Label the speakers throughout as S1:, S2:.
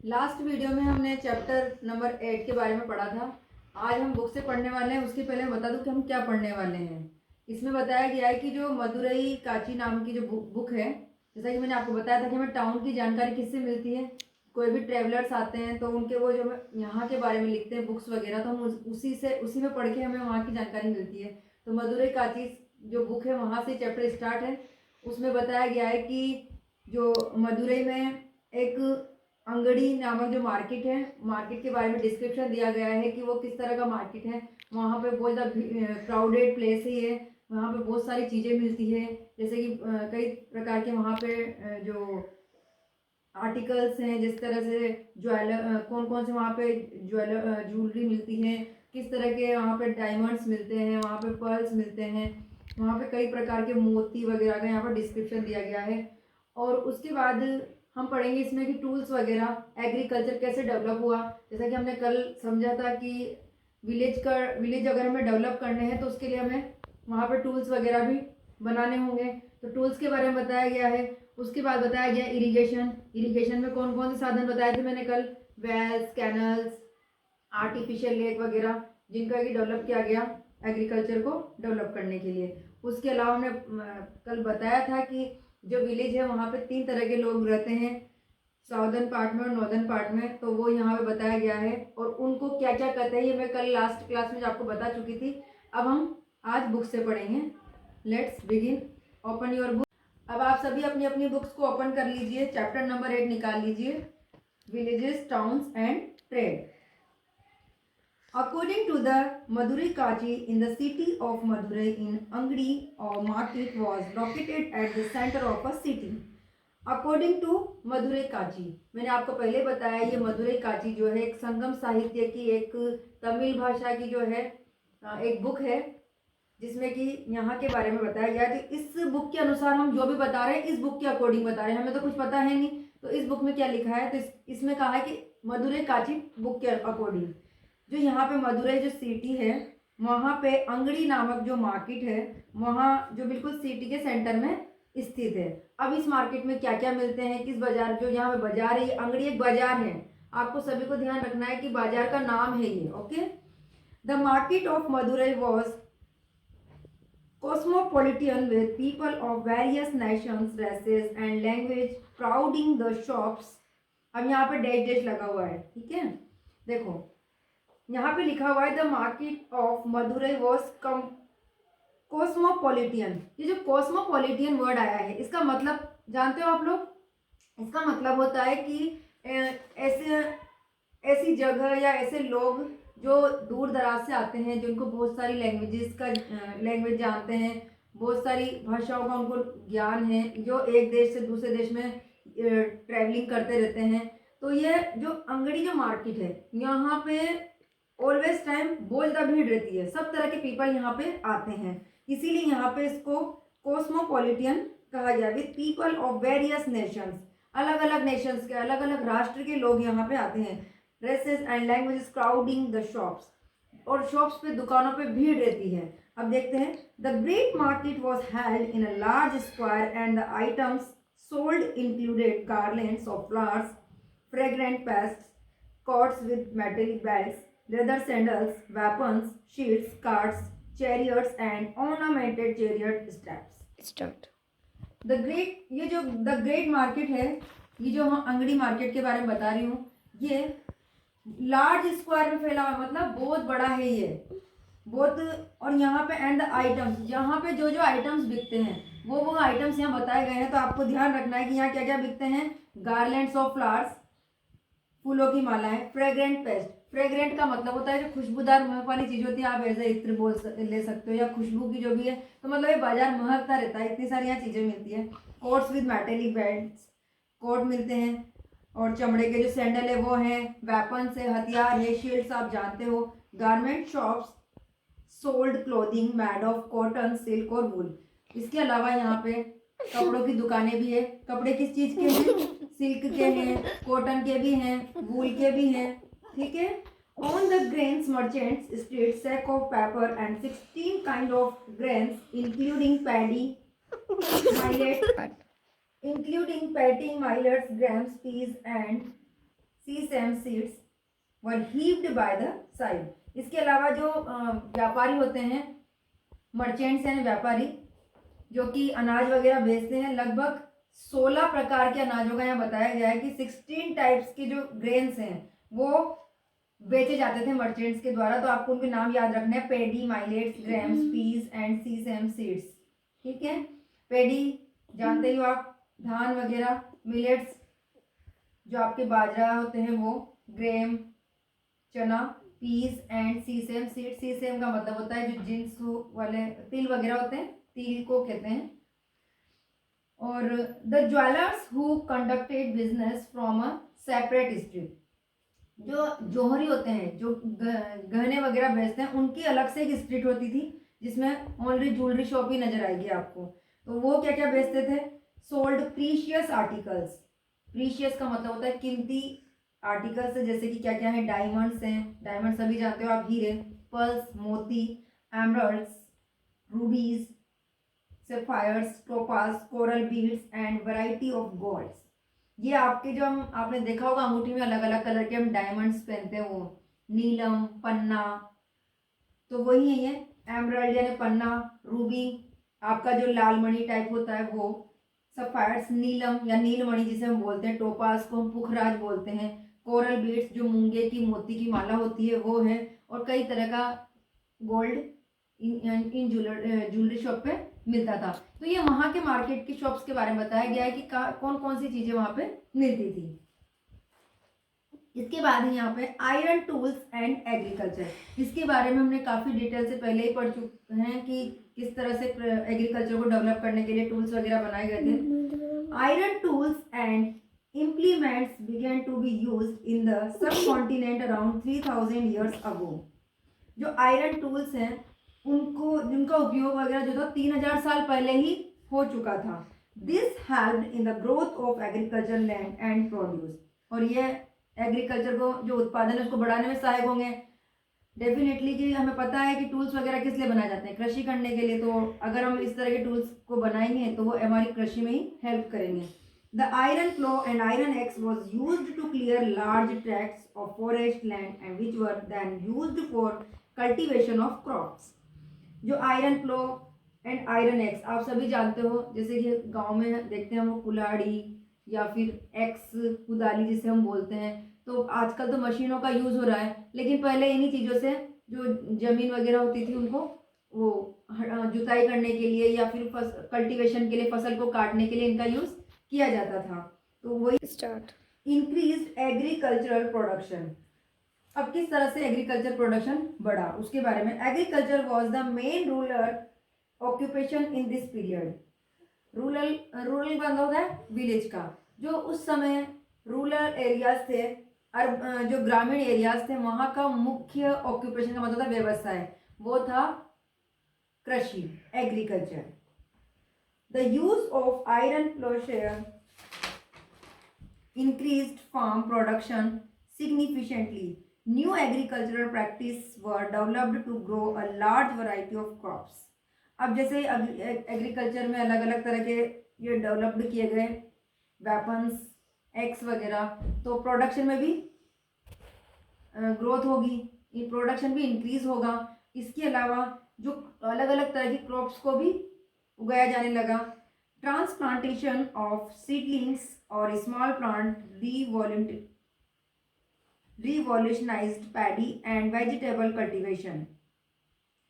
S1: Last video में हमने chapter number 8 के बारे में पढ़ा था। आज हम बुक से पढ़ने वाले हैं। उसके पहले मैं बता दूं कि हम क्या पढ़ने वाले हैं। इसमें बताया गया है कि जो मदुरई काची नाम की जो बुक है, जैसा कि मैंने आपको बताया था कि हमें टाउन की जानकारी किससे मिलती है। कोई भी ट्रेवलर्स आते हैं तो उनके वो जो यहाँ के बारे में लिखते हैं बुक्स वगैरह, तो हम उसी में पढ़ के हमें वहाँ की जानकारी मिलती है। तो मदुरई काची जो बुक है वहाँ से चैप्टर स्टार्ट है। उसमें बताया गया है कि जो मदुरई में एक अंगड़ी नामक जो मार्केट है, मार्केट के बारे में डिस्क्रिप्शन दिया गया है कि वो किस तरह का मार्केट है। वहाँ पे बहुत ज़्यादा क्राउडेड प्लेस ही है। वहाँ पे बहुत सारी चीज़ें मिलती है, जैसे कि कई प्रकार के वहाँ पे जो आर्टिकल्स हैं, जिस तरह से कौन कौन से वहाँ पे ज्वेलरी मिलती है, किस तरह के वहाँ पे डायमंड्स मिलते हैं, वहाँ पे पर्ल्स मिलते हैं, वहाँ पे कई प्रकार के मोती वगैरह का यहाँ पर डिस्क्रिप्शन दिया गया है। और उसके बाद हम पढ़ेंगे इसमें कि टूल्स वगैरह, एग्रीकल्चर कैसे डेवलप हुआ। जैसा कि हमने कल समझा था कि विलेज अगर हमें डेवलप करने हैं तो उसके लिए हमें वहाँ पर टूल्स वगैरह भी बनाने होंगे। तो टूल्स के बारे में बताया गया है। उसके बाद बताया गया इरिगेशन में कौन कौन से साधन बताए थे मैंने कल, वेल्स, कैनल्स, आर्टिफिशियल लेक वगैरह, जिनका कि डेवलप किया गया एग्रीकल्चर को डेवलप करने के लिए। उसके अलावा हमने कल बताया था कि जो विलेज है वहाँ पे 3 तरह के लोग रहते हैं, साउदर्न पार्ट में और नॉर्दर्न पार्ट में। तो वो यहाँ पे बताया गया है और उनको क्या क्या कहते हैं ये मैं कल लास्ट क्लास में आपको बता चुकी थी। अब हम आज बुक से पढ़ेंगे। Let's begin. Open your book. अब आप सभी अपनी अपनी बुक्स को ओपन कर लीजिए। चैप्टर नंबर 8 निकाल लीजिए, villages, towns and trade. According to the Madurai Kachi, in the city of Madurai, in Angadi or market was located at the center of a city. According to Madurai काची, मैंने आपको पहले बताया ये मदुरई काची जो है एक संगम साहित्य की, एक तमिल भाषा की जो है एक बुक है, जिसमें कि यहाँ के बारे में बताया गया है। तो इस बुक के अनुसार हम जो भी बता रहे हैं इस बुक के अकॉर्डिंग बता रहे हैं, हमें तो कुछ पता है नहीं। तो इस बुक में क्या लिखा है, तो इसमें कहा है कि मदुरई काची बुक के अकॉर्डिंग जो यहाँ पे मदुरई जो सिटी है वहाँ पे अंगड़ी नामक जो मार्केट है, वहाँ जो बिल्कुल सिटी के सेंटर में स्थित है। अब इस मार्केट में क्या क्या मिलते हैं, किस बाजार, जो यहाँ पे बाजार है, ये अंगड़ी एक बाजार है। आपको सभी को ध्यान रखना है कि बाजार का नाम है ये। Okay. The market of Madurai was cosmopolitan with people of various nations, races and language crowding the shops। अब यहाँ पे डैश डैश लगा हुआ है, ठीक है। देखो यहाँ पे लिखा हुआ है the market of Madurai was cosmopolitan. ये जो कॉस्मोपॉलिटियन वर्ड आया है इसका मतलब जानते हो आप लोग? इसका मतलब होता है कि ऐसे ऐसी जगह या ऐसे लोग जो दूर दराज से आते हैं, जिनको बहुत सारी लैंग्वेज जानते हैं, बहुत सारी भाषाओं का उनको ज्ञान है, जो एक देश से दूसरे देश में ट्रैवलिंग करते रहते हैं। तो ये जो अंगड़ी जो मार्केट है यहाँ पे ऑलवेज टाइम बहुत ज़्यादा भीड़ रहती है, सब तरह के पीपल यहाँ पे आते हैं, इसीलिए यहाँ पे इसको कॉस्मोपॉलिटियन कहा गया। With people of various Nations, अलग अलग नेशंस के, अलग अलग राष्ट्र के लोग यहाँ पे आते हैं। Dresses and languages crowding the shops, और शॉप्स पे, दुकानों पे भीड़ रहती है। अब देखते हैं। The great market was held in a large square and the items sold included garlands of flowers, fragrant pests, cots with metallic belts, leather sandals, weapons, shields, carts, chariots and ornamented chariot steps।
S2: Start.
S1: The great, ये जो the great market है, ये जो हम Angadi market के बारे में बता रही हूँ, ये लार्ज स्क्वायर में फैला हुआ, मतलब बहुत बड़ा है ये, बहुत। और यहाँ पे एंड द आइटम्स, यहाँ पे जो जो आइटम्स बिकते हैं वो आइटम्स यहाँ बताए गए हैं। तो आपको ध्यान रखना है कि यहाँ क्या क्या बिकते हैं। गार्लैंड्स ऑफ फ्लावर्स, फूलों की मालाएं। फ्रेग्रेंट पेस्ट, फ्रेग्रेंट का मतलब होता है जो खुशबूदार महक वाली चीज होती है, आप एज ए इत्र ले सकते हो, या खुशबू की जो भी है। तो मतलब ये बाजार महकता रहता है, इतनी सारी यहाँ चीजें मिलती है। Coats with metallic belts, coat मिलते हैं, और चमड़े के जो सैंडल है वो हैं। वेपन्स है, हथियार है। शील्ड्स आप जानते हो। Garment shops sold clothing made of cotton, silk और वूल। इसके अलावा यहाँ पे कपड़ों की दुकानें भी है। कपड़े किस चीज के हैं? सिल्क के हैं, कॉटन के भी हैं, वूल के भी हैं, ठीक है। On the grains merchants street sack of pepper and 16 kind of grains including paddy, millet, including patty, millets, grams, peas and sesame seeds were heaved by the side. इसके अलावा जो व्यापारी होते हैं, मर्चेंट्स हैं व्यापारी, जो कि अनाज वगैरह बेचते हैं, लगभग 16 प्रकार के अनाजों का यहाँ बताया गया है कि 16 टाइप्स के जो ग्रेन्स हैं वो बेचे जाते थे मर्चेंट्स के द्वारा। तो आपको उनके नाम याद रखने हैं, paddy, millets, grams, peas and sesame seeds. ठीक है, पेडी जानते ही हो आप, धान वगैरह, मिलेट्स जो आपके बाजरा होते हैं वो, ग्रेम चना, पीस एंड सीसम सीड। सीसम का मतलब होता है जो जिंस वाले तिल वगैरह होते हैं, तिल को कहते हैं। और the jewellers who conducted business from a separate street, जो जौहरी होते हैं जो गहने वगैरह बेचते हैं, उनकी अलग से एक स्ट्रीट होती थी जिसमें ओनली ज्वेलरी शॉप ही नजर आएगी आपको। तो वो क्या क्या बेचते थे? Sold precious articles. प्रीशियस का मतलब होता है कीमती आर्टिकल्स, जैसे कि क्या क्या है, डायमंड्स हैं, डायमंड सभी जानते हो आप, हीरे, पर्ल्स मोती, emeralds, rubies, sapphires, topaz, coral beads and variety of golds. ये आपके जो हम आपने देखा होगा अंगूठी में अलग अलग कलर के हम डायमंड्स पहनते हैं, वो नीलम, पन्ना, तो वही है ये एमरल्ड यानी पन्ना, रूबी आपका जो लाल मणि टाइप होता है वो, सफायर्स नीलम या नीलमणि जिसे हम बोलते हैं, टोपास को हम पुखराज बोलते हैं, कोरल बीड्स जो मूंगे की मोती की माला होती है वो है, और कई तरह का गोल्ड इन ज्वेलरी शॉप पे मिलता था। तो ये वहां के मार्केट की शॉप्स के बारे में बताया गया है कि कौन कौन सी चीजें वहां पे मिलती थी। इसके बाद है यहाँ पे आयरन टूल्स एंड एग्रीकल्चर। इसके बारे में हमने काफी डिटेल से पहले ही पढ़ चुके हैं कि किस तरह से एग्रीकल्चर को डेवलप करने के लिए टूल्स वगैरह बनाए गए थे। Iron tools and implements began to be used in the subcontinent around 3000 years ago। जो आयरन टूल्स हैं उनको जिनका उपयोग वगैरह जो था 3000 साल पहले ही हो चुका था। This helped in the growth of agriculture land and produce, और ये एग्रीकल्चर को जो उत्पादन है उसको बढ़ाने में सहायक होंगे डेफिनेटली। कि हमें पता है कि टूल्स वगैरह किस लिए बनाए जाते हैं, कृषि करने के लिए। तो अगर हम इस तरह के टूल्स को बनाएंगे तो वो हमारी कृषि में ही हेल्प करेंगे। The iron plough and iron axe was use to clear large tracts of forest land and which were then used for cultivation of crops. जो iron plough and iron axe आप सभी जानते हो, जैसे कि गांव में देखते हैं वो कुल्हाड़ी या फिर एक्स कुदाली जिसे हम बोलते हैं। तो आजकल तो मशीनों का यूज हो रहा है, लेकिन पहले इन्हीं चीज़ों से जो जमीन वगैरह होती थी उनको वो जुताई करने के लिए या फिर कल्टीवेशन के लिए, फसल को काटने के लिए इनका यूज किया जाता था। तो वही स्टार्ट इंक्रीज्ड एग्रीकल्चरल प्रोडक्शन। अब किस तरह से एग्रीकल्चर प्रोडक्शन बढ़ा उसके बारे में। Agriculture was the main rural occupation in this period. Rural का मतलब होता है विलेज का। जो उस समय रूरल एरियाज थे, जो ग्रामीण एरियाज थे, वहाँ का मुख्य ऑक्यूपेशन का मतलब था व्यवसाय, वो था कृषि, agriculture. The use of iron ploughshare increased farm production significantly. New agricultural practice were developed to grow a large variety of crops. अब जैसे एग्रीकल्चर में अलग अलग तरह के ये डेवलप्ड किए गए वेपन्स, एक्स वगैरह, तो प्रोडक्शन में भी ग्रोथ होगी, ये प्रोडक्शन भी इंक्रीज होगा। इसके अलावा जो अलग अलग तरह की क्रॉप्स को भी उगाया जाने लगा। ट्रांसप्लांटेशन ऑफ सीडलिंग्स और small plant revolutionised paddy and vegetable cultivation.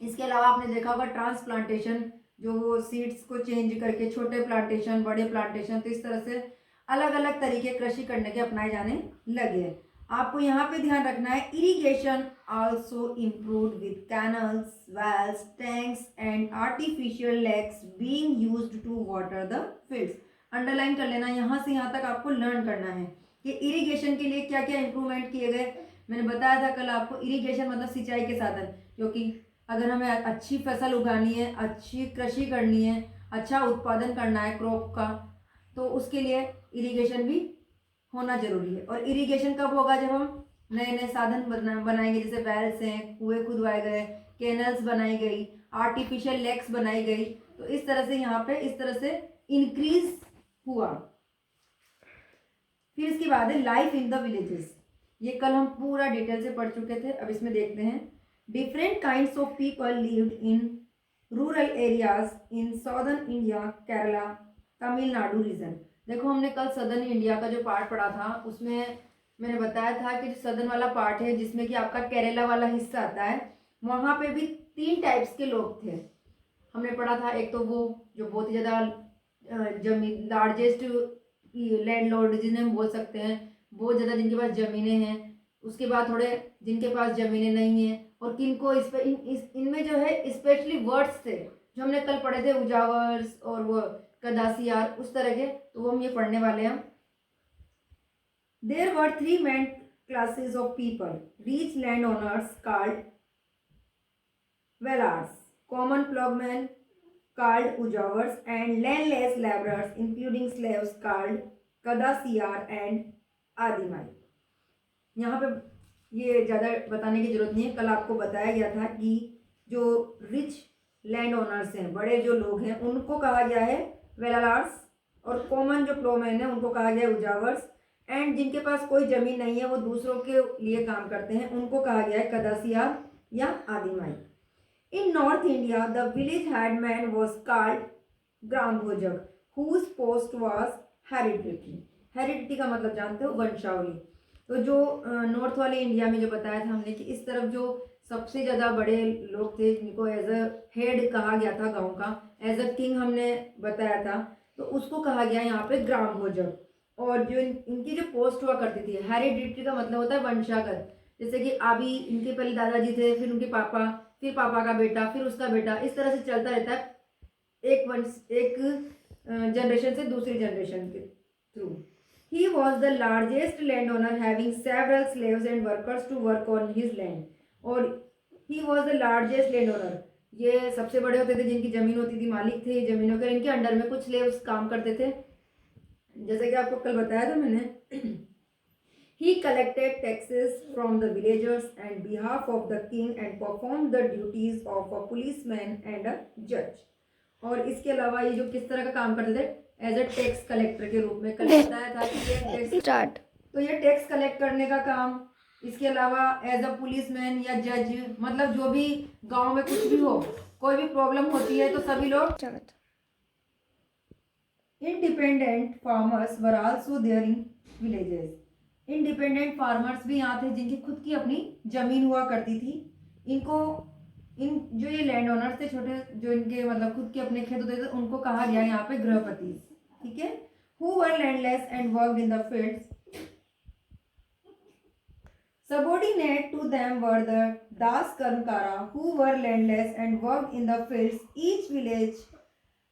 S1: इसके अलावा आपने देखा होगा ट्रांसप्लांटेशन, जो सीड्स को चेंज करके छोटे प्लांटेशन, बड़े प्लांटेशन, तो इस तरह से अलग अलग तरीके कृषि करने के अपनाए जाने लगे। आपको यहाँ पे ध्यान रखना है, irrigation also improved with canals, wells, tanks and artificial lakes being used to water the fields. Underline कर लेना, यहाँ से यहाँ तक आपको लर्न करना है कि इरिगेशन के लिए क्या क्या इंप्रूवमेंट किए गए। मैंने बताया था कल आपको, इरिगेशन मतलब सिंचाई के साधन, क्योंकि अगर हमें अच्छी फसल उगानी है, अच्छी कृषि करनी है, अच्छा उत्पादन करना है क्रॉप का, तो उसके लिए इरिगेशन भी होना जरूरी है। और इरिगेशन कब होगा? जब हम नए नए साधन बनाएंगे, जैसे वेल्स हैं, कुएं खुदवाए गए, कैनल्स बनाई गई, आर्टिफिशियल लेक्स बनाई गई। तो इस तरह से यहाँ पे इस तरह से इंक्रीज हुआ। फिर इसके बाद है लाइफ इन द विलेजेस। ये कल हम पूरा डिटेल से पढ़ चुके थे। अब इसमें देखते हैं। Different kinds of people lived in rural areas in southern India, Kerala, Tamil Nadu region. देखो हमने कल सदर्न इंडिया का जो पार्ट पढ़ा था उसमें मैंने बताया था कि जो सदर्न वाला पार्ट है जिसमें कि आपका केरला वाला हिस्सा आता है, वहाँ पे भी 3 टाइप्स के लोग थे। हमने पढ़ा था एक तो वो जो बहुत ही ज़्यादा जमीन लार्जेस्ट लैंडलॉर्ड जिन्हें हम बोल सकते हैं, बहुत ज़्यादा जिनके पास ज़मीनें हैं। उसके बाद थोड़े जिनके पास ज़मीनें नहीं हैं, और किनको इस पर इनमें जो है स्पेशली वर्ड्स थे जो हमने कल पढ़े थे, उजावर्स और वो कदासियार, उस तरह के, तो वो हम ये पढ़ने वाले हैं। There were 3 main classes of people, rich land owners called Vellalars, common plowmen called ujavars, and landless laborers including slaves called kadasiyar and आदिमाई। यहाँ पे ये ज़्यादा बताने की जरूरत नहीं है, कल आपको बताया गया था कि जो रिच लैंड ओनर्स हैं, बड़े जो लोग हैं, उनको कहा गया है वेलार्स, और कॉमन जो प्लोमैन है उनको कहा गया है उजावर्स, एंड जिनके पास कोई ज़मीन नहीं है वो दूसरों के लिए काम करते हैं उनको कहा गया है कदासियार या आदिमाई। In North India, the village headman was called Grambhojak, whose post was hereditary. Heredity का मतलब जानते हो, वंशावली। तो जो नॉर्थ वाले इंडिया में जो बताया था हमने कि इस तरफ जो सबसे ज़्यादा बड़े लोग थे जिनको एज अ हेड कहा गया था गांव का, एज अ किंग हमने बताया था, तो उसको कहा गया यहाँ पे ग्राम भोजक। और जो इनकी जो पोस्ट हुआ करती थी, हेरिडिटी का मतलब होता है वंशागत। जैसे कि अभी इनके पहले दादाजी थे, फिर उनके पापा, फिर पापा का बेटा, फिर उसका बेटा, इस तरह से चलता रहता है एक जनरेशन से दूसरी जनरेशन के through. He was the largest landowner having several slaves and workers to work on his land. और he was the largest landowner, ये सबसे बड़े होते थे जिनकी जमीन होती थी, मालिक थे जमीनों के, इनके अंडर में कुछ स्लेव्स काम करते थे, जैसे कि आपको कल बताया था मैंने। He collected taxes from the villagers on behalf of the king and performed the duties of a policeman and a judge. और इसके अलावा ये जो किस तरह का काम करते थे, एज अ टैक्स कलेक्टर के रूप में। कल बताया था कि ये टैक्स स्टार्ट, तो ये टैक्स कलेक्ट करने का काम, इसके अलावा एज अ पुलिसमैन या जज, मतलब जो भी गांव में कुछ भी हो, कोई भी प्रॉब्लम होती है तो सभी लोग। Independent farmers were also there in villages. Independent farmers भी यहाँ थे जिनकी खुद की अपनी जमीन हुआ करती थी। इनको इन जो ये लैंड ओनर्स थे छोटे, जो इनके मतलब खुद के अपने खेत होते थे, उनको कहा गया यहाँ पे गृहपति। ठीक है। Who were landless and worked in the fields, subordinate to them were the das karmkara who were landless and worked in the fields. Each village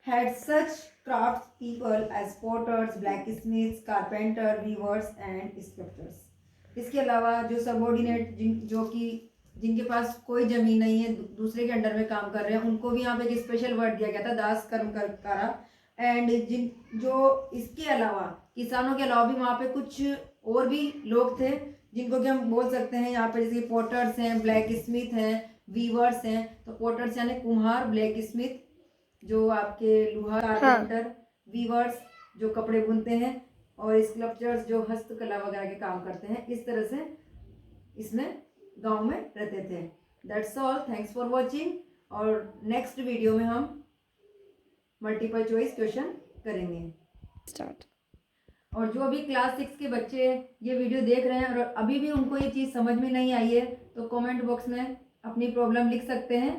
S1: had such crafts people as potters, blacksmiths, carpenter, weavers and sculptors. इसके अलावा जो subordinate जो कि जिनके पास कोई जमीन नहीं है, दूसरे के अंडर में काम कर रहे हैं, उनको भी यहाँ पे एक स्पेशल वर्ड दिया गया था, दास कर्मकारा। एंड जिन जो इसके अलावा किसानों के अलावा भी वहाँ पे कुछ और भी लोग थे जिनको कि हम बोल सकते हैं यहाँ पे, जैसे पोटर्स हैं, ब्लैक स्मिथ हैं, वीवर्स हैं। तो पोटर्स यानी कुम्हार, ब्लैक स्मिथ जो आपके लोहा, कारपेंटर, वीवर्स जो कपड़े बुनते हैं, और स्कल्पचर्स जो हस्तकला वगैरह के काम करते हैं। इस तरह से इसमें गांव में रहते थे। That's all, thanks for watching. और नेक्स्ट वीडियो में हम मल्टीपल चॉइस क्वेश्चन करेंगे स्टार्ट। और जो अभी क्लास 6 के बच्चे ये वीडियो देख रहे हैं और अभी भी उनको ये चीज़ समझ में नहीं आई है, तो कमेंट बॉक्स में अपनी प्रॉब्लम लिख सकते हैं।